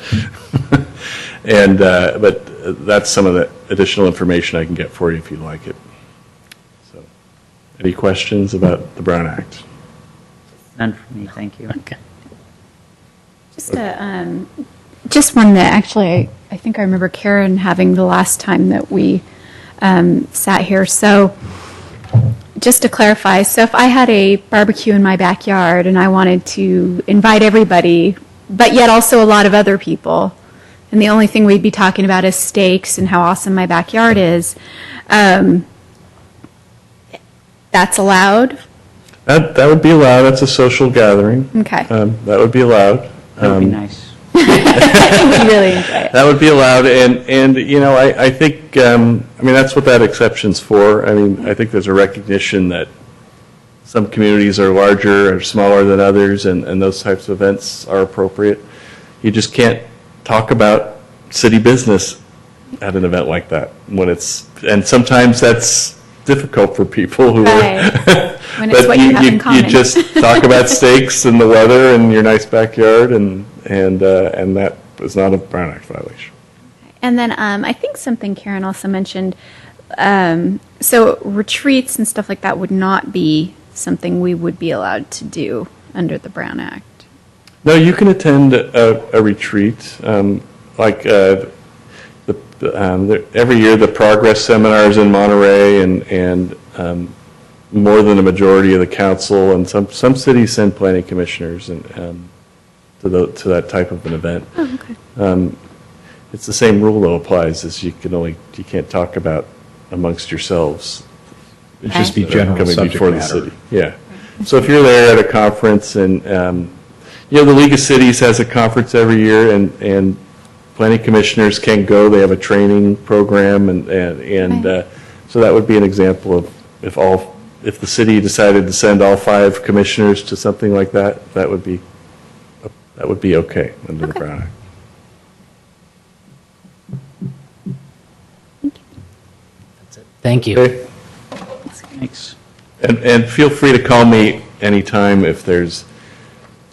And but that's some of the additional information I can get for you if you like it. So, any questions about the Brown Act? None for me, thank you. Okay. Just one that actually I think I remember Karen having the last time that we sat here. So just to clarify, so if I had a barbecue in my backyard and I wanted to invite everybody, but yet also a lot of other people, and the only thing we'd be talking about is steaks and how awesome my backyard is, that's allowed? That would be allowed. That's a social gathering. Okay. That would be allowed. That would be nice. I would really enjoy it. That would be allowed, and you know, I think, I mean, that's what that exception's for. I mean, I think there's a recognition that some communities are larger or smaller than others, and those types of events are appropriate. You just can't talk about city business at an event like that and sometimes that's difficult for people who Right. are. When it's But what you have in common. You just talk about steaks and the weather and your nice backyard, and that is not a Brown Act violation. And then I think something Karen also mentioned, so retreats and stuff like that would not be something we would be allowed to do under the Brown Act. No, you can attend a retreat, like every year the Progress Seminars in Monterey, and more than a majority of the council, and some cities send planning commissioners and to that type of an event. Oh, okay. It's the same rule though applies, is you can't talk about amongst yourselves. It'd just be that are general coming subject before the matter. city. Yeah. So if you're there at a conference, and you know, the League of Cities has a conference every year, and planning commissioners can go. They have a training program, and so that would be an example of if the city decided to send all 5 commissioners to something like that, that would be okay under the Okay. Brown Act. Thank you. Okay. Thanks. And feel free to call me anytime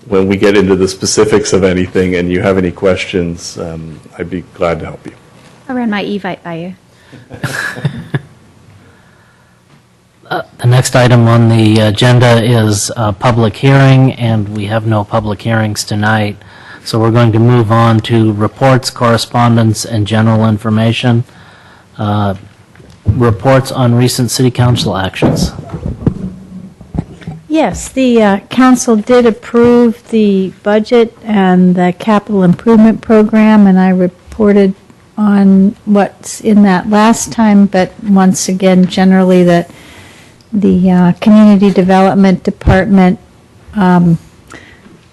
when we get into the specifics of anything and you have any questions. I'd be glad to help you. I'll run my Evite by you. The next item on the agenda is a public hearing, and we have no public hearings tonight. So we're going to move on to reports, correspondence, and general information. Reports on recent city council actions. Yes, the council did approve the budget and the capital improvement program, and I reported on what's in that last time, but once again, generally that the Community Development Department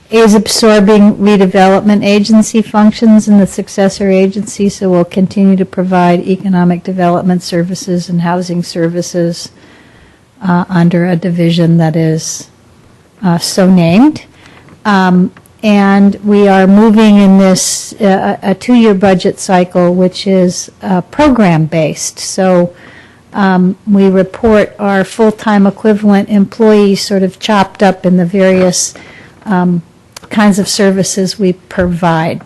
is absorbing redevelopment agency functions in the successor agency, so we'll continue to provide economic development services and housing services under a division that is so named. And we are moving in this a 2-year budget cycle, which is program-based. So we report our full-time equivalent employees sort of chopped up in the various kinds of services we provide,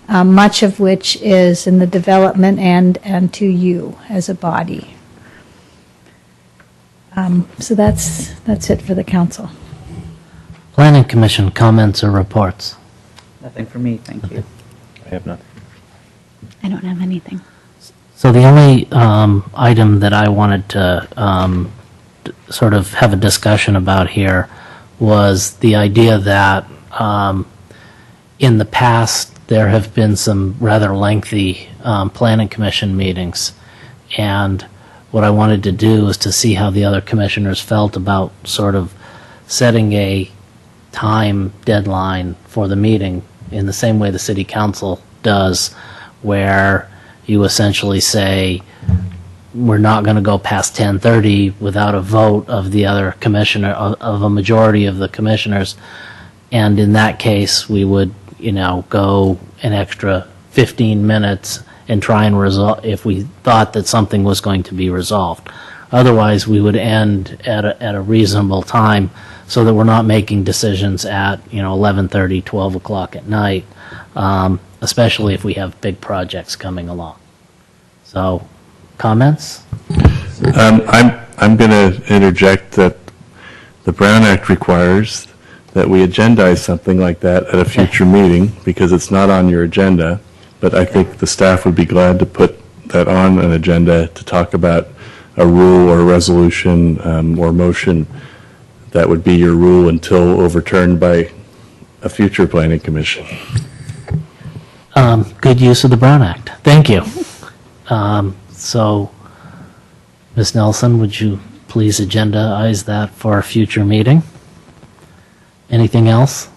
much of which is in the development and to you as a body. So that's it for the council. Planning Commission comments or reports? Nothing for me, thank you. I have nothing. I don't have anything. So the only item that I wanted to sort of have a discussion about here was the idea that in the past there have been some rather lengthy Planning Commission meetings, and what I wanted to do is to see how the other commissioners felt about sort of setting a time deadline for the meeting in the same way the city council does, where you essentially say we're not going to go past 10:30 without a vote of the other commissioner, of a majority of the commissioners, and in that case we would go an extra 15 minutes and try and resolve if we thought that something was going to be resolved. Otherwise we would end at a reasonable time, so that we're not making decisions at 11:30, 12 o'clock at night, especially if we have big projects coming along. So, comments? I'm going to interject that the Brown Act requires that we agendize something like that at a future meeting, because it's not on your agenda, but I think the staff would be glad to put that on an agenda to talk about a rule or resolution or motion that would be your rule until overturned by a future planning commission. Good use of the Brown Act. Thank you. So, Ms. Nelson, would you please agendize that for a future meeting? Anything else?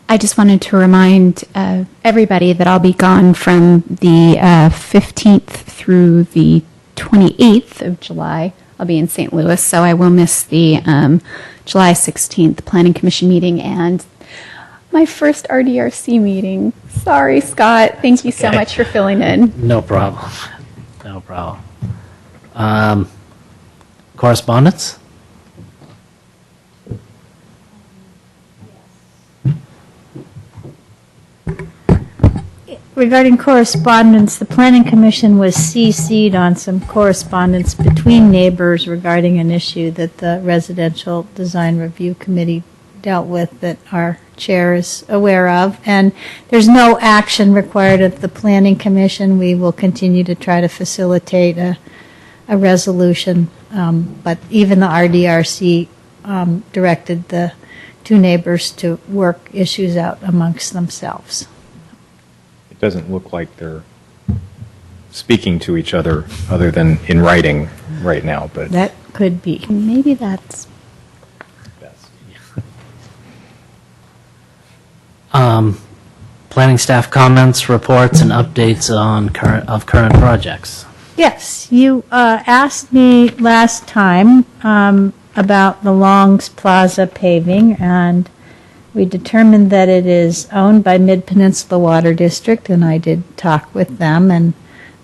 I just wanted to remind everybody that I'll be gone from the 15th through the 28th of July. I'll be in St. Louis, so I will miss the July 16th Planning Commission meeting and my first RDRC meeting. Sorry, Scott. Thank you so much for filling in. No problem. No problem. Correspondence? Regarding correspondence, the Planning Commission was CC'd on some correspondence between neighbors regarding an issue that the Residential Design Review Committee dealt with that our chair is aware of. And there's no action required of the Planning Commission. We will continue to try to facilitate a resolution. But even the RDRC directed the two neighbors to work issues out amongst themselves. It doesn't look like they're speaking to each other than in writing right now, but That could be. Maybe that's Planning staff comments, reports, and updates on current projects. Yes, you asked me last time about the Longs Plaza paving, and we determined that it is owned by Mid-Peninsula Water District, and I did talk with them, and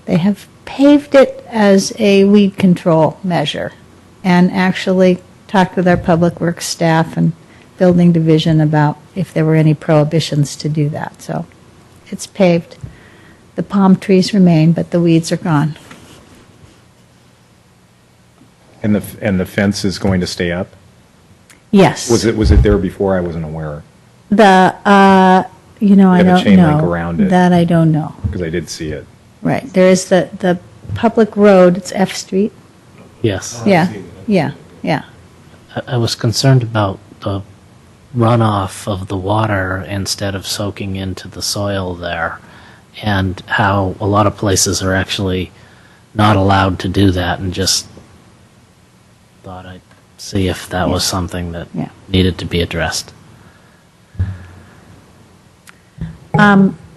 they have paved it as a weed control measure, and actually talked with our Public Works staff and Building Division about if there were any prohibitions to do that. So it's paved. The palm trees remain, but the weeds are gone. and the fence is going to stay up? Yes. Was it there before? I wasn't aware. The you know, I have a don't chain link know. around it. That I don't know. Because I did see it. Right, there is the public road, it's F Street. Yes. Yeah, yeah, yeah. I was concerned about the runoff of the water instead of soaking into the soil there, and how a lot of places are actually not allowed to do that, and just thought I'd see if that was something that Yeah. needed to be addressed.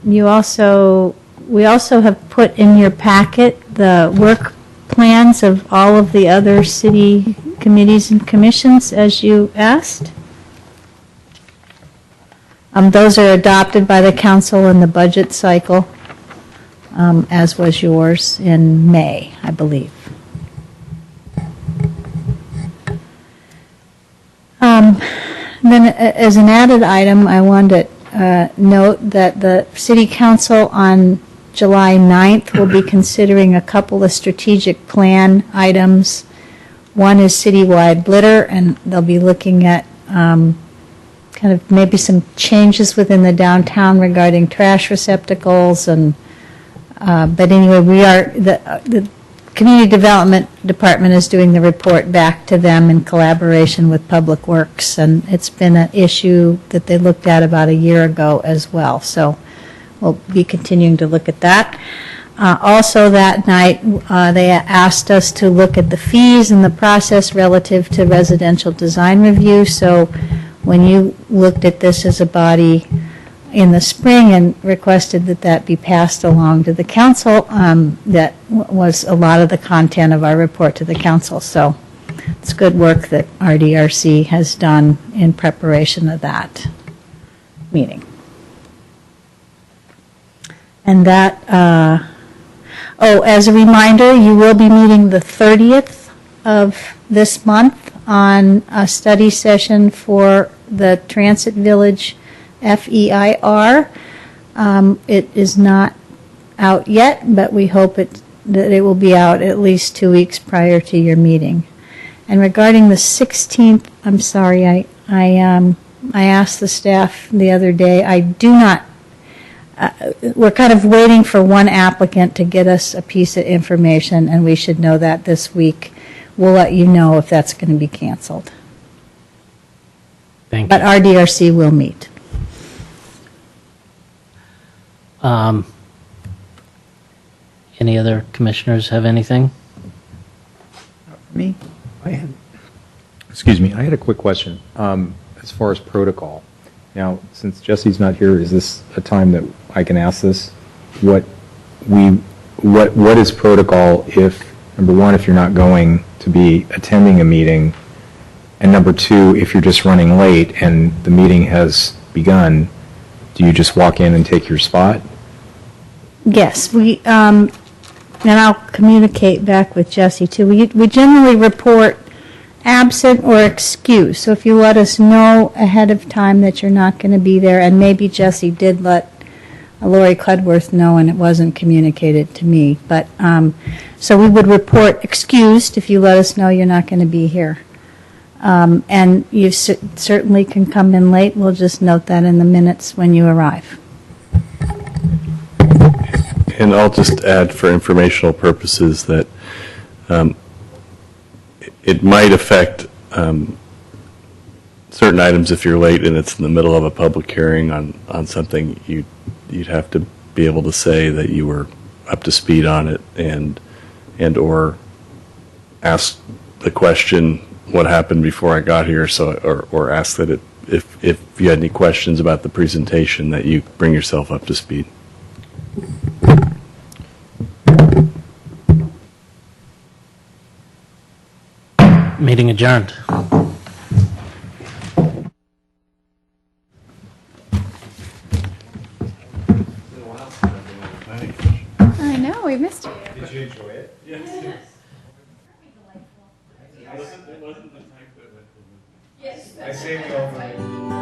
We also have put in your packet the work plans of all of the other city committees and commissions, as you asked. Those are adopted by the council in the budget cycle, as was yours in May, I believe. Then, as an added item, I wanted to note that the city council on July 9th will be considering a couple of strategic plan items. One is citywide litter, and they'll be looking at kind of maybe some changes within the downtown regarding trash receptacles. And but anyway, the Community Development Department is doing the report back to them in collaboration with Public Works, and it's been an issue that they looked at about a year ago as well. So we'll be continuing to look at that. Also that night, they asked us to look at the fees and the process relative to residential design review. So when you looked at this as a body in the spring and requested that that be passed along to the council, that was a lot of the content of our report to the council. So it's good work that RDRC has done in preparation of that meeting. And that, as a reminder, you will be meeting the 30th of this month on a study session for the Transit Village FEIR. It is not out yet, but we hope that it will be out at least 2 weeks prior to your meeting. And regarding the 16th, I'm sorry, I asked the staff the other day. I do not. We're kind of waiting for one applicant to get us a piece of information, and we should know that this week. We'll let you know if that's going to be canceled. Thank you. But RDRC will meet. Any other commissioners have anything? Me? Excuse me, I had a quick question. As far as protocol, now, since Jesse's not here, is this a time that I can ask this? What is protocol if, number one, if you're not going to be attending a meeting, and number two, if you're just running late and the meeting has begun, do you just walk in and take your spot? Yes, and I'll communicate back with Jesse too. We generally report absent or excused. So if you let us know ahead of time that you're not going to be there, and maybe Jesse did let Lori Cudworth know and it wasn't communicated to me. But so we would report excused if you let us know you're not going to be here. And you certainly can come in late. We'll just note that in the minutes when you arrive. And I'll just add for informational purposes that it might affect certain items if you're late and it's in the middle of a public hearing on something. You'd have to be able to say that you were up to speed on it and or ask the question, what happened before I got here, or ask that if you had any questions about the presentation, that you bring yourself up to speed. Meeting adjourned. I know, we missed you. Did you enjoy it? Yes. I say we all.